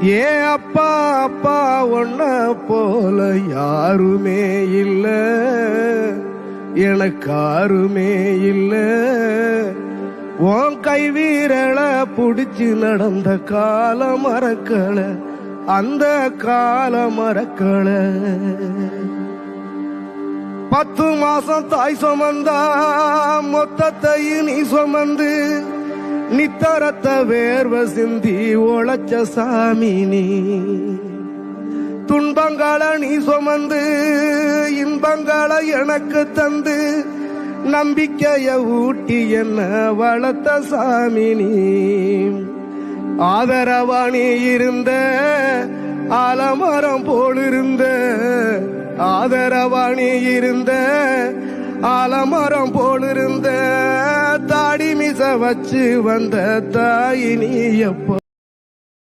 ஏ அப்பா அப்பா ஒன்ன போல யாருமே இல்ல, எனக்கு யாருமே இல்ல. உன் கை வீரல புடிச்சு நடந்த கால மறக்கல, அந்த கால மறக்கல. 10 மாசம் தாய் சுமந்தா மொத்தத்தையும் நீ சுமந்து நித்தரத்த வேர்வ சிந்தி உழைச்ச சாமி நீ. துன்பங்களை நீ சுமந்து இன்பங்களை எனக்கு தந்து நம்பிக்கைய ஊட்டி என்ன வளர்த்த சாமி நீ. ஆதரவா நீ இருந்த ஆலமரம் போலிருந்த, ஆதரவா நீ இருந்த ஆலமரம் போலிருந்த, தாடி மிச வச்சு வந்த தாய் நீ எப்போ